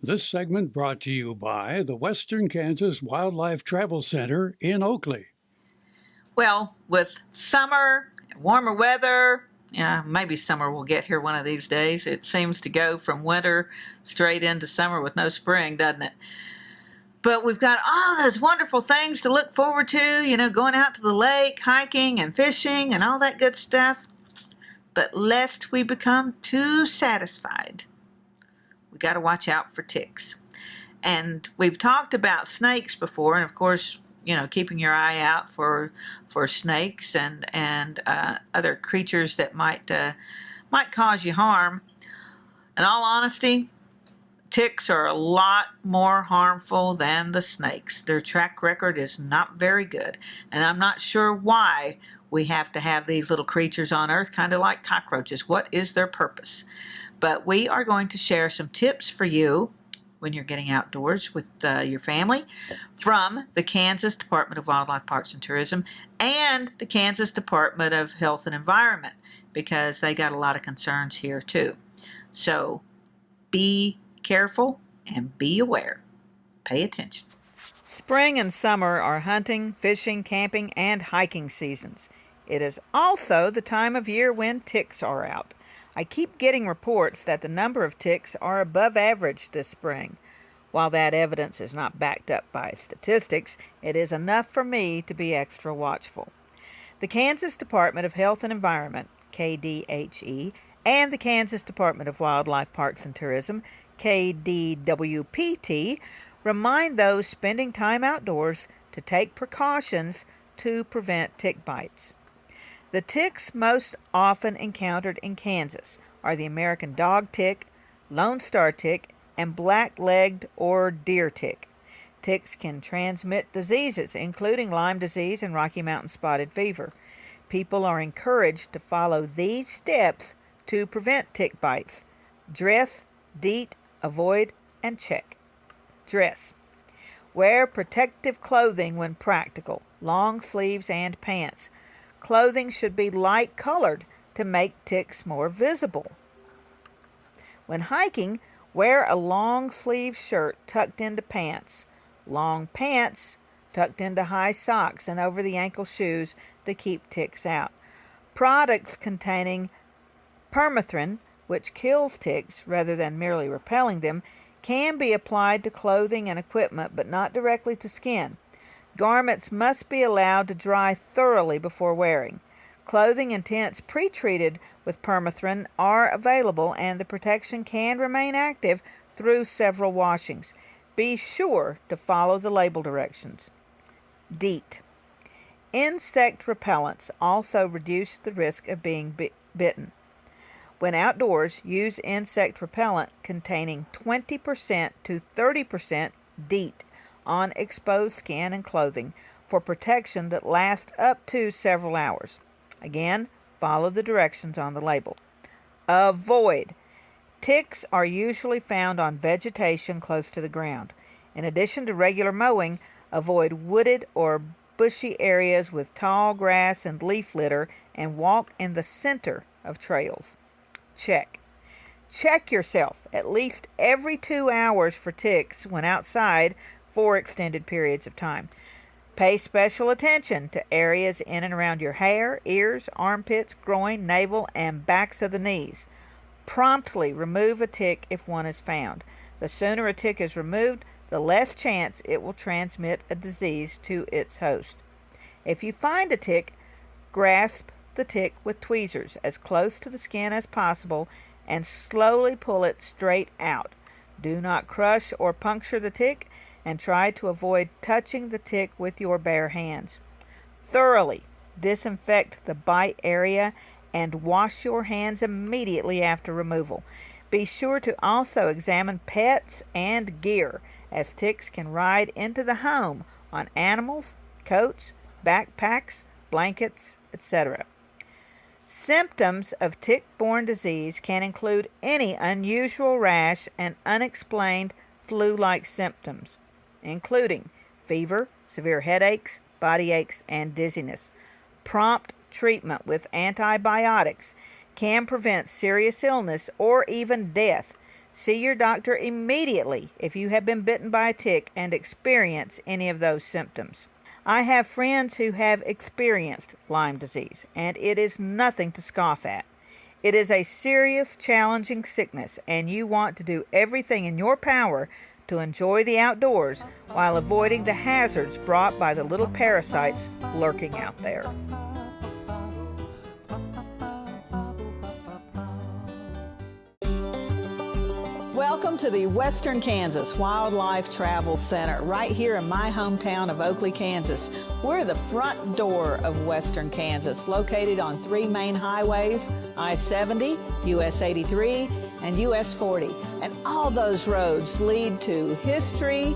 This segment brought to you by the Western Kansas Wildlife Travel Center in Oakley. Well, with summer, warmer weather, yeah, maybe summer will get here one of these days. It seems to go from winter straight into summer with no spring, doesn't it? But we've got all those wonderful things to look forward to, going out to the lake, hiking and fishing and all that good stuff. But lest we become too satisfied, we got to watch out for ticks. And we've talked about snakes before, and of course, keeping your eye out for snakes and other creatures that might cause you harm. In all honesty, ticks are a lot more harmful than the snakes. Their track record is not very good, and I'm not sure why we have to have these little creatures on Earth, kind of like cockroaches. What is their purpose? But we are going to share some tips for you when you're getting outdoors with your family from the Kansas Department of Wildlife Parks and Tourism and the Kansas Department of Health and Environment, because they got a lot of concerns here too. So be careful and be aware. Pay attention. Spring and summer are hunting, fishing, camping, and hiking seasons. It is also the time of year when ticks are out. I keep getting reports that the number of ticks are above average this spring. While that evidence is not backed up by statistics, it is enough for me to be extra watchful. The Kansas Department of Health and Environment, KDHE, and the Kansas Department of Wildlife Parks and Tourism, KDWPT, remind those spending time outdoors to take precautions to prevent tick bites. The ticks most often encountered in Kansas are the American dog tick, Lone Star tick, and black-legged or deer tick. Ticks can transmit diseases, including Lyme disease and Rocky Mountain spotted fever. People are encouraged to follow these steps to prevent tick bites. Dress, DEET, avoid, and check. Dress. Wear protective clothing when practical, long sleeves and pants. Clothing should be light colored to make ticks more visible. When hiking, wear a long sleeve shirt tucked into pants, long pants tucked into high socks and over the ankle shoes to keep ticks out. Products containing permethrin, which kills ticks rather than merely repelling them, can be applied to clothing and equipment but not directly to skin. Garments must be allowed to dry thoroughly before wearing. Clothing and tents pre-treated with permethrin are available, and the protection can remain active through several washings. Be sure to follow the label directions. DEET. Insect repellents also reduce the risk of being bitten. When outdoors, use insect repellent containing 20% to 30% DEET on exposed skin and clothing for protection that lasts up to several hours. Again, follow the directions on the label. Avoid. Ticks are usually found on vegetation close to the ground. In addition to regular mowing, avoid wooded or bushy areas with tall grass and leaf litter and walk in the center of trails. Check. Check yourself at least every 2 hours for ticks when outside for extended periods of time. Pay special attention to areas in and around your hair, ears, armpits, groin, navel, and backs of the knees. Promptly remove a tick if one is found. The sooner a tick is removed, the less chance it will transmit a disease to its host. If you find a tick, grasp the tick with tweezers as close to the skin as possible and slowly pull it straight out. Do not crush or puncture the tick, and try to avoid touching the tick with your bare hands. Thoroughly disinfect the bite area and wash your hands immediately after removal. Be sure to also examine pets and gear, as ticks can ride into the home on animals, coats, backpacks, blankets, etc. Symptoms of tick-borne disease can include any unusual rash and unexplained flu-like symptoms, including fever, severe headaches, body aches, and dizziness. Prompt treatment with antibiotics can prevent serious illness or even death. See your doctor immediately if you have been bitten by a tick and experience any of those symptoms. I have friends who have experienced Lyme disease, and it is nothing to scoff at. It is a serious, challenging sickness, and you want to do everything in your power to enjoy the outdoors while avoiding the hazards brought by the little parasites lurking out there. Welcome to the Western Kansas Wildlife Travel Center, right here in my hometown of Oakley, Kansas. We're the front door of Western Kansas, located on 3 main highways, I-70, US 83, and US 40. And all those roads lead to history,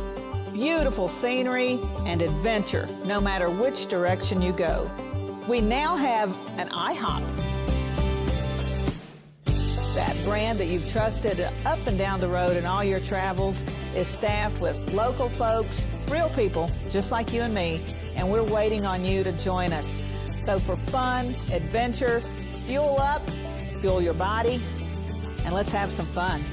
beautiful scenery, and adventure, no matter which direction you go. We now have an IHOP. That brand that you've trusted up and down the road in all your travels is staffed with local folks, real people, just like you and me, and we're waiting on you to join us. So for fun, adventure, fuel up, fuel your body, and let's have some fun.